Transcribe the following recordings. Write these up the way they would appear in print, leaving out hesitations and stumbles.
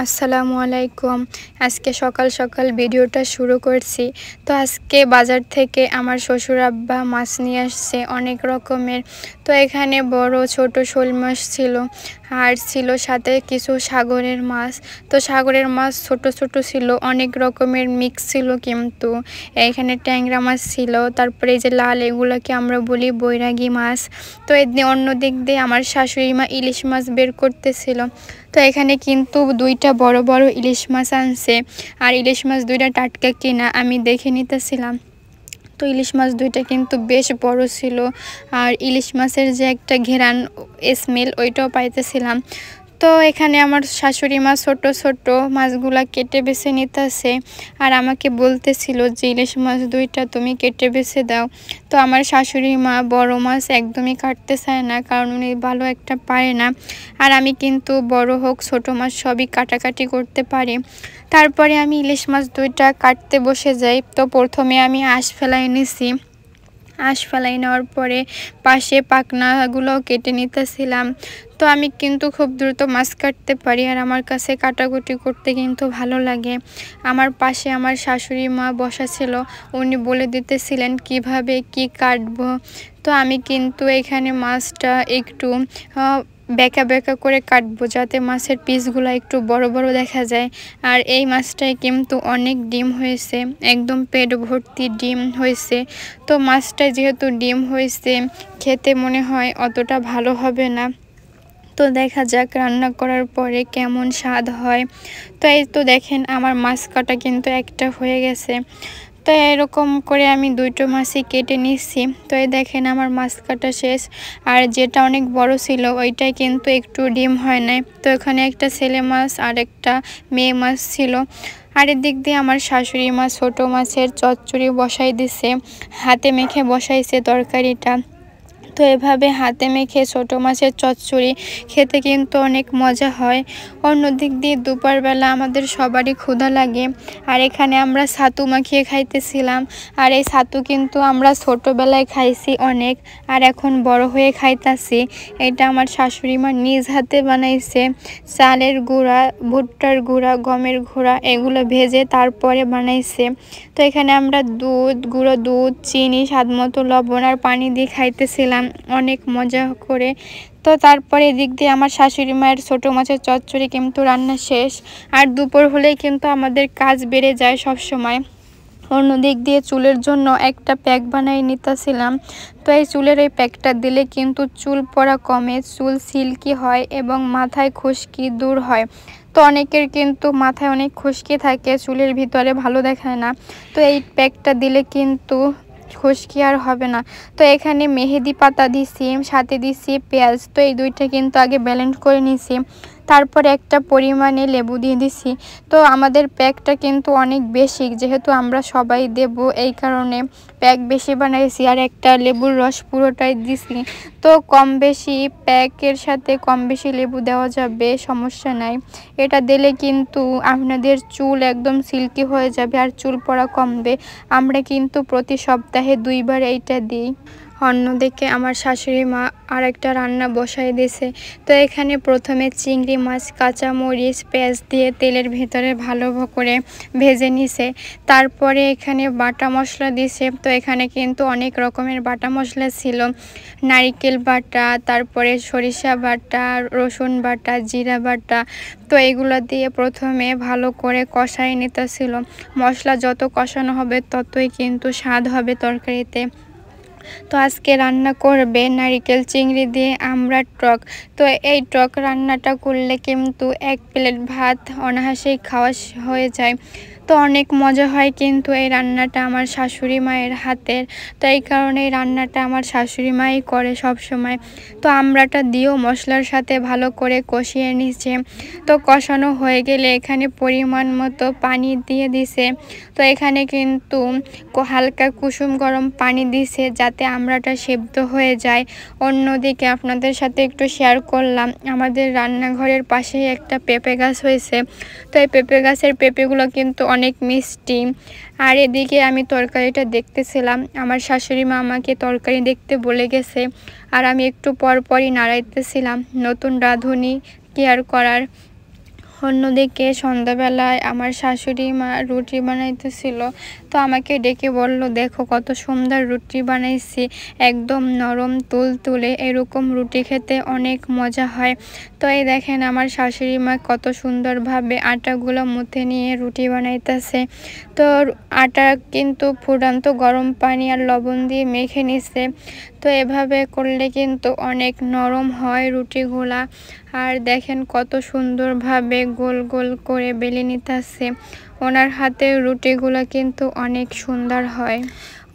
আসসালামু আলাইকুম। আজকে সকাল সকাল ভিডিওটা শুরু করছি। তো আজকে বাজার থেকে আমার শ্বশুর আব্বা মাছ নিয়ে আসছে অনেক রকমের। তো এখানে বড় ছোট শোল মাছ ছিল, আর ছিল সাথে কিছু সাগরের মাছ। তো সাগরের মাছ ছোট ছোট ছিল, অনেক রকমের মিক্স ছিল, কিন্তু এখানে ট্যাংরা মাছ ছিল। তারপরে এই যে লাল, এগুলোকে আমরা বলি বৈরাগী মাছ। তো অন্য দিক দিয়ে আমার শাশুড়ি মা ইলিশ মাছ বের করতেছিল। তো এখানে কিন্তু দুইটা বড় বড় ইলিশ মাছ আনছে, আর ইলিশ মাছ দুইটা টাটকা কিনা আমি দেখে নিতেছিলাম। তো ইলিশ মাছ দুইটা কিন্তু বেশ বড় ছিল, আর ইলিশ মাছের যে একটা ঘেরান স্মেল ওইটাও পাইতেছিলাম। তো এখানে আমার শাশুড়ি মা ছোট ছোট মাছগুলা কেটে বেছে নিতেছে, আর আমাকে বলতেছিল যে ইলিশ মাছ দুইটা তুমি কেটে বেছে দাও। তো আমার শাশুড়ি মা বড় মাছ একদমই কাটতে চায় না, কারণ উনি ভালো একটা পারে না। আর আমি কিন্তু বড় হোক ছোট মাছ সবই কাটাকাটি করতে পারি। তারপরে আমি ইলিশ মাছ দুইটা কাটতে বসে যাই। তো প্রথমে আমি আঁশ ফেলাই নিছি। আঁশ ফেলাই নেওয়ার পরে পাশে পাখনাগুলোও কেটে নিতেছিলাম। তো আমি কিন্তু খুব দ্রুত মাছ কাটতে পারি, আর আমার কাছে কাটাকুটি করতে কিন্তু ভালো লাগে। আমার পাশে আমার শাশুড়ি মা বসা ছিল, উনি বলে দিতেছিলেন কিভাবে কি কাটবো। তো আমি কিন্তু এখানে মাছটা একটু বেঁকা বেঁকা করে কাটবো, যাতে মাছের পিসগুলো একটু বড় বড় দেখা যায়। আর এই মাছটায় কিন্তু অনেক ডিম হয়েছে, একদম পেট ভর্তি ডিম হয়েছে। তো মাছটায় যেহেতু ডিম হয়েছে, খেতে মনে হয় অতটা ভালো হবে না। তো দেখা যাক রান্না করার পরে কেমন স্বাদ হয়। তো এই তো দেখেন আমার মাছ কাটা কিন্তু একটা হয়ে গেছে। তো এরকম করে আমি দুটো মাছই কেটে নিচ্ছি। তো এই দেখেন আমার মাছ কাটা শেষ। আর যেটা অনেক বড় ছিল ওইটাই কিন্তু একটু ডিম হয় নাই। তো এখানে একটা ছেলে মাছ আর একটা মেয়ে মাছ ছিল। আর এদিক দিয়ে আমার শাশুড়ি মা ছোট মাছের চচ্চড়ি বসাই দিছে, হাতে মেখে বসাইছে তরকারিটা। তো এভাবে হাতে মেখে ছোট মাছের চচ্চড়ি খেতে কিন্তু অনেক মজা হয়। অন্যদিক দিয়ে দুপুরবেলা আমাদের সবারই ক্ষুধা লাগে, আর এখানে আমরা ছাতু মাখিয়ে খাইতেছিলাম। আর এই ছাতু কিন্তু আমরা ছোটোবেলায় খাইছি অনেক, আর এখন বড় হয়ে খাইতাছি। এটা আমার শাশুড়ি মা নিজ হাতে বানাইছে। চালের গুঁড়া, ভুট্টার গুঁড়া, গমের গুঁড়া এগুলো ভেজে তারপরে বানাইছে। তো এখানে আমরা গুঁড়ো দুধ, চিনি, স্বাদমতো লবণ আর পানি দিয়ে খাইতেছিলাম অনেক মজা করে। তো তারপরে এদিক দিয়ে আমার শাশুড়ি মায়ের ছোটো মাছের চচ্চড়ি কিন্তু রান্না শেষ। আর দুপুর হলেই কিন্তু আমাদের কাজ বেড়ে যায় সব সময়। অন্য দিক দিয়ে চুলের জন্য একটা প্যাক বানিয়ে নিতেছিলাম। তো এই চুলের এই প্যাকটা দিলে কিন্তু চুল পড়া কমে, চুল সিল্কি হয় এবং মাথায় খুশকি দূর হয়। তো অনেকের কিন্তু মাথায় অনেক খুশকি থাকে, চুলের ভিতরে ভালো দেখায় না। তো এই প্যাকটা দিলে কিন্তু খুশকি আর হবে না। তো এখানে মেহেদি পাতা দিছি, সাথে দিছি পেঁয়াজ। তো এই দুইটা কিন্তু আগে ব্লেন্ড করে নিছি, তারপরে একটা পরিমাণে লেবু দিয়ে দিছি। তো আমাদের প্যাকটা কিন্তু অনেক বেশি, যেহেতু আমরা সবাই দেব এই কারণে প্যাক বেশি বানাইছি, আর একটা লেবুর রস পুরোটাই দিছি। তো কম বেশি প্যাকের সাথে কম বেশি লেবু দেওয়া যাবে, সমস্যা নাই। এটা দিলে কিন্তু আপনাদের চুল একদম সিল্কি হয়ে যাবে, আর চুল পড়া কমবে। আমরা কিন্তু প্রতি সপ্তাহে 2 বার এইটা দিই। অন্যদিকে আমার শাশুড়ি মা আর একটা রান্না বসাই দিয়েছে। তো এখানে প্রথমে চিংড়ি মাছ কাঁচা মরিচ পেঁয়াজ দিয়ে তেলের ভেতরে ভালো করে ভেজে নিছে। তারপরে এখানে বাটা মশলা দিছে। তো এখানে কিন্তু অনেক রকমের বাটা মশলা ছিল, নারিকেল বাটা, তারপরে সরিষা বাটা, রসুন বাটা, জিরা বাটা। তো এগুলো দিয়ে প্রথমে ভালো করে কষাই নিতেছিল। মশলা যত কষানো হবে ততই কিন্তু স্বাদ হবে তরকারিতে। তো আজকে রান্না করবে নারিকেল চিংড়ি দিয়ে আমরা টক। তো এই টক রান্নাটা করলে কিন্তু 1 প্লেট ভাত অনায়াসেই খাওয়া হয়ে যায়। তো অনেক মজা হয় কিন্তু এই রান্নাটা আমার শাশুড়ি মায়ের হাতের। তো এই কারণে এই রান্নাটা আমার শাশুড়ি মাই করে সব সময়। তো আমড়াটা দিয়েও মশলার সাথে ভালো করে কষিয়ে নিচ্ছে। তো কষানো হয়ে গেলে এখানে পরিমাণ মতো পানি দিয়ে দিছে। তো এখানে কিন্তু হালকা কুসুম গরম পানি দিছে, যাতে আমড়াটা সেদ্ধ হয়ে যায়। অন্যদিকে আপনাদের সাথে একটু শেয়ার করলাম, আমাদের রান্নাঘরের পাশেই একটা পেঁপে গাছ হয়েছে। তো এই পেঁপে গাছের পেঁপেগুলো কিন্তু অনেক মিষ্টি। আর এদিকে আমি তরকারিটা দেখতেছিলাম, আমার শাশুড়ি মা আমাকে তরকারি দেখতে বলে গেছে, আর আমি একটু পরপরই নাড়াইতেছিলাম, নতুন রাঁধুনি কেয়ার করার অন্যদিকে সন্ধ্যাবেলায় আমার শাশুড়ি মা রুটি বানাইতেছিল। তো আমাকে ডেকে বলল, দেখো কত সুন্দর রুটি বানাইছি, একদম নরম তুলতুলে, এরকম রুটি খেতে অনেক মজা হয়। তো এই দেখেন আমার শাশুড়ি মা কত সুন্দরভাবে আটাগুলো মুথে নিয়ে রুটি বানাইতেছে। তো আটা কিন্তু ফুটান্ত গরম পানি আর লবণ দিয়ে মেখে নিছে। তো এভাবে করলে কিন্তু অনেক নরম হয় রুটিগুলা। আর দেখেন কত সুন্দরভাবে গোল গোল করে বেলে নিতেছে। ওনার হাতের রুটিগুলো কিন্তু অনেক সুন্দর হয়।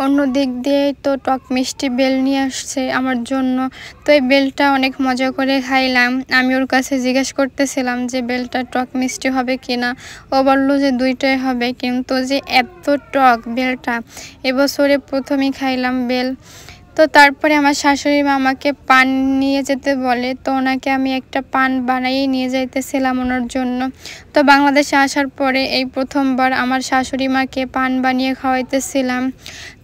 অন্য দিক দিয়ে তো টক মিষ্টি বেল নিয়ে আসছে আমার জন্য। তো এই বেলটা অনেক মজা করে খাইলাম। আমি ওর কাছে জিজ্ঞেস করতেছিলাম যে বেলটা টক মিষ্টি হবে কিনা। ও বললো যে দুইটাই হবে, কিন্তু যে এত টক বেলটা, এবছরে প্রথমেই খাইলাম বেল। তো তারপরে আমার শাশুড়ি মা আমাকে পান নিয়ে যেতে বলে। তো ওনাকে আমি একটা পান বানাইয়ে নিয়ে যাইতেছিলাম ওনার জন্য। তো বাংলাদেশে আসার পরে এই প্রথমবার আমার শাশুড়ি মাকে পান বানিয়ে খাওয়াইতেছিলাম।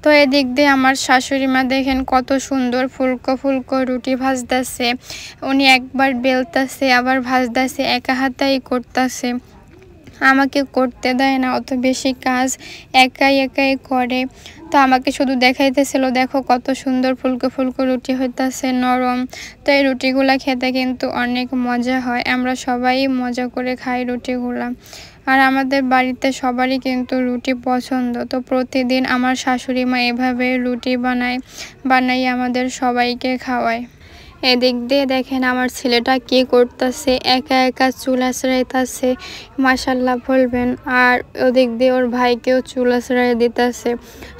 তো এদিক দিয়ে আমার শাশুড়ি মা দেখেন কত সুন্দর ফুলকো ফুলকো রুটি ভাজতেছে। উনি একবার বেলতেছে আবার ভাজতেছে, একা হাতেই করতেছে, আমাকে করতে দেয় না অত বেশি কাজ, একাই একাই করে। তো আমাকে শুধু দেখাইতেছিল, দেখো কত সুন্দর ফুলকো ফুলকো রুটি হইতেছে, নরম। তো এই রুটিগুলা খেতে কিন্তু অনেক মজা হয়, আমরা সবাই মজা করে খাই রুটিগুলা। আর আমাদের বাড়িতে সবারই কিন্তু রুটি পছন্দ। তো প্রতিদিন আমার শাশুড়ি মা এভাবে রুটি বানাই আমাদের সবাইকে খাওয়ায়। এদিক দিয়ে দেখেন আমার ছেলেটা কি করতেছে, একা একা চুল আঁচড়াইতেছে, মাশাল্লাহ বলবেন। আর ওদিক দিয়ে ওর ভাইকেও চুল আঁচড়াই দিতেছে,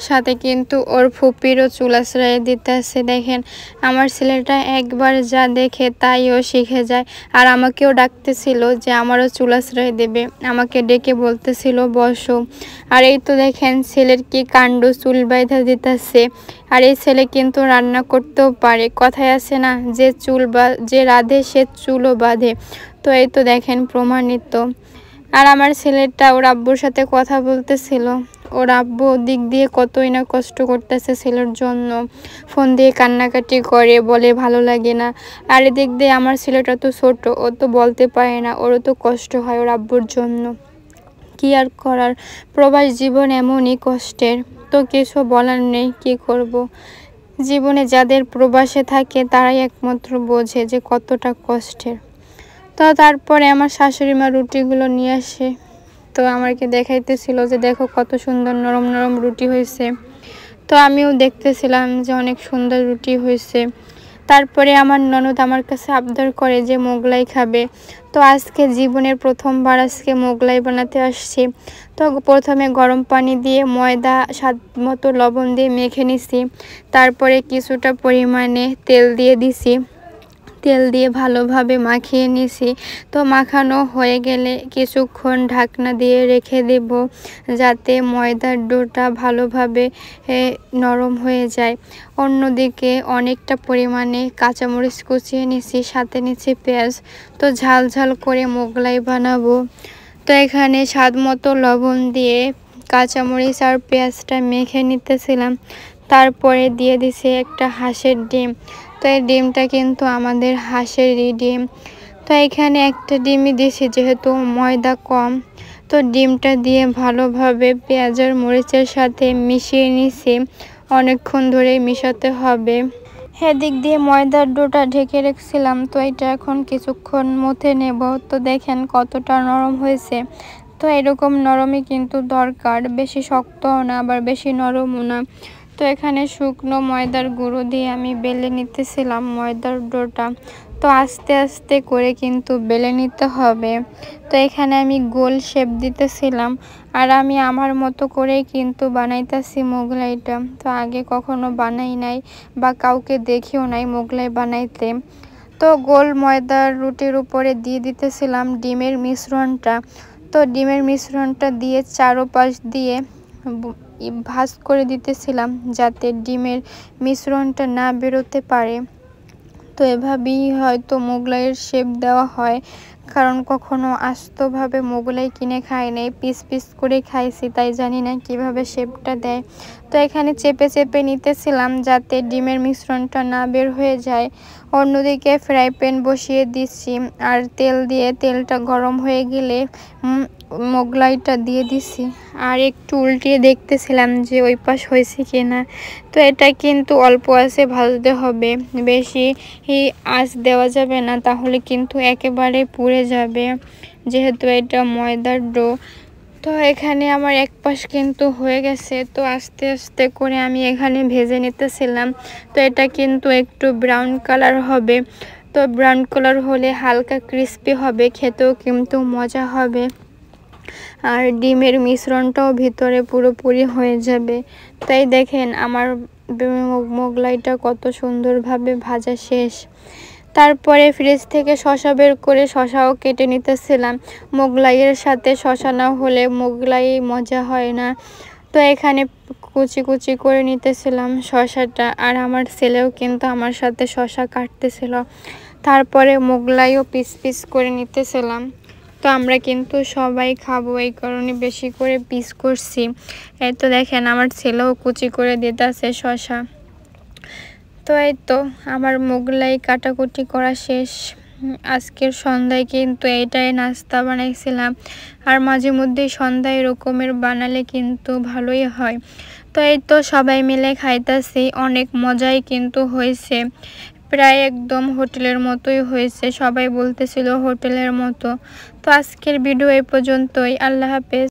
সাথে কিন্তু ওর ফুপিরও চুল আঁচড়াই দিতেছে। দেখেন আমার ছেলেটা একবার যা দেখে তাই ও শিখে যায়। আর আমাকেও ডাকতেছিল যে আমারও চুল আঁচড়াই দেবে, আমাকে ডেকে বলতেছিল বসো। আর এই তো দেখেন ছেলের কি কাণ্ড, চুল বাইধা দিতেছে। আর এই ছেলে কিন্তু রান্না করতেও পারে, কথায় আছে না যে রাঁধে সে চুলও বাঁধে। তো এই তো দেখেন প্রমাণিত। আর আমার ছেলেটা ওর আব্বুর সাথে কথা বলতেছিল, ওর আব্বু দিক দিয়ে কতই না কষ্ট করতেছে ছেলের জন্য, ফোন দিয়ে কান্নাকাটি করে, বলে ভালো লাগে না। আর এদিক দিয়ে আমার ছেলেটা তো ছোট, ও তো বলতে পারে না, ওরও তো কষ্ট হয় ওর আব্বুর জন্য। কি আর করার, প্রবাস জীবন এমনই কষ্টের। তো কিছু বলার নেই, কি করব। জীবনে যাদের প্রবাসে থাকে তারাই একমাত্র বোঝে যে কতটা কষ্টের। তো তারপরে আমার শাশুড়ি মা রুটিগুলো নিয়ে আসে। তো আমাকে দেখাইতেছিল যে দেখো কত সুন্দর নরম নরম রুটি হয়েছে। তো আমিও দেখতেছিলাম যে অনেক সুন্দর রুটি হয়েছে। তারপরে আমার ননদ আমার কাছে আবদার করে যে মোগলাই খাবে। তো আজকে জীবনের প্রথমবার আজকে মোগলাই বানাতে আসছি। তো প্রথমে গরম পানি দিয়ে ময়দা স্বাদ মতো লবণ দিয়ে মেখে নিছি। তারপরে কিছুটা পরিমাণে তেল দিয়ে দিছি, তেল দিয়ে ভালোভাবে মাখিয়ে নিছি। তো মাখানো হয়ে গেলে কিছুক্ষণ ঢাকনা দিয়ে রেখে দেব, যাতে ময়দার ডোটা ভালোভাবে নরম হয়ে যায়। অন্যদিকে অনেকটা পরিমাণে কাঁচামরিচ কুচিয়ে নিছি, সাথে নিচ্ছি পেঁয়াজ। তো ঝাল ঝাল করে মোগলাই বানাবো। তো এখানে স্বাদ মতো লবণ দিয়ে কাঁচামরিচ আর পেঁয়াজটা মেখে নিতেছিলাম। তারপরে দিয়ে দিছি একটা হাঁসের ডিম। তো এই ডিমটা কিন্তু আমাদের হাঁসেরই ডিম। তো এখানে একটা ডিমই দিয়েছি যেহেতু ময়দা কম। তো ডিমটা দিয়ে ভালোভাবে পেঁয়াজ আর মরিচের সাথে মিশিয়ে নিছি, অনেকক্ষণ ধরে মিশাতে হবে। এদিক দিয়ে ময়দার ডোটা ঢেকে রেখেছিলাম, তো এটা এখন কিছুক্ষণ মথে নেব। তো দেখেন কতটা নরম হয়েছে। তো এরকম নরমই কিন্তু দরকার, বেশি শক্তও না আবার বেশি নরমও না। তো এখানে শুকনো ময়দার গুঁড়ো দিয়ে আমি বেলে নিতেছিলাম ময়দার ডোটা। তো আস্তে আস্তে করে কিন্তু বেলে নিতে হবে। তো এখানে আমি গোল শেপ দিতেছিলাম, আর আমি আমার মতো করেই কিন্তু বানাইতেছি মোগলাইটা। তো আগে কখনো বানাই নাই বা কাউকে দেখিও নাই মোগলাই বানাইতে। তো গোল ময়দার রুটির উপরে দিয়ে দিতেছিলাম ডিমের মিশ্রণটা। তো ডিমের মিশ্রণটা দিয়ে চারোপাশ দিয়ে ভাঁজ করে দিতেছিলাম, যাতে ডিমের মিশ্রণটা না বেরোতে পারে। তো এভাবেই হয়তো মোগলাইয়ের শেপ দেওয়া হয়। কারণ কখনো আস্তভাবে মোগলাই কিনে খাই নাই, পিস পিস করে খাইছি, তাই জানি না কিভাবে শেপটা দেয়। তো এখানে চেপে চেপে নিতেছিলাম যাতে ডিমের মিশ্রণটা না বের হয়ে যায়। অন্যদিকে ফ্রাই প্যান বসিয়ে দিচ্ছি আর তেল দিয়ে তেলটা গরম হয়ে গেলে মোগলাইটা দিয়ে দিছি আর একটু উল্টিয়ে দেখতেছিলাম যে ওই পাশ হয়েছে কিনা। তো এটা কিন্তু অল্প আঁচে ভাজতে হবে, বেশি আঁচ দেওয়া যাবে না, তাহলে কিন্তু একেবারে পুড়ে যাবে, যেহেতু এটা ময়দার ডো। তো এখানে আমার এক পাশ কিন্তু হয়ে গেছে, তো আস্তে আস্তে করে আমি এখানে ভেজে নিতেছিলাম। তো এটা কিন্তু একটু ব্রাউন কালার হবে, তো ব্রাউন কালার হলে হালকা ক্রিস্পি হবে, খেতেও কিন্তু মজা হবে আর ডিমের মিশ্রণটাও ভিতরে পুরোপুরি হয়ে যাবে। তাই দেখেন আমার মোগলাইটা কত সুন্দরভাবে ভাজা শেষ। তারপরে ফ্রিজ থেকে শসা বের করে শসাও কেটে নিতেছিলাম। মোগলাইয়ের সাথে শসা না হলে মোগলাই মজা হয় না। তো এখানে কুচি কুচি করে নিতেছিলাম শসাটা, আর আমার ছেলেও কিন্তু আমার সাথে শসা কাটতেছিল। তারপরে মোগলাইও পিস পিস করে নিতেছিলাম। তো আমরা কিন্তু সবাই খাবো, এই কারণে বেশি করে পিস করছি। এই তো দেখেন আমার ছেলেও কুচি করে দিতেছে শসা। তো এই তো আমার মোগলাই কাটাকুটি করা শেষ। আজকের সন্ধ্যায় কিন্তু এটাই নাস্তা বানাইছিলাম, আর মাঝে মধ্যেই সন্ধ্যায় এরকমের বানালে কিন্তু ভালোই হয়। তো এই তো সবাই মিলে খাইতেছি, অনেক মজাই কিন্তু হয়েছে, প্রায় একদম হোটেলের মতোই হয়েছে, সবাই বলতেছিল হোটেলের মতো। তো আজকের ভিডিও এই পর্যন্তই, আল্লাহ হাফেজ।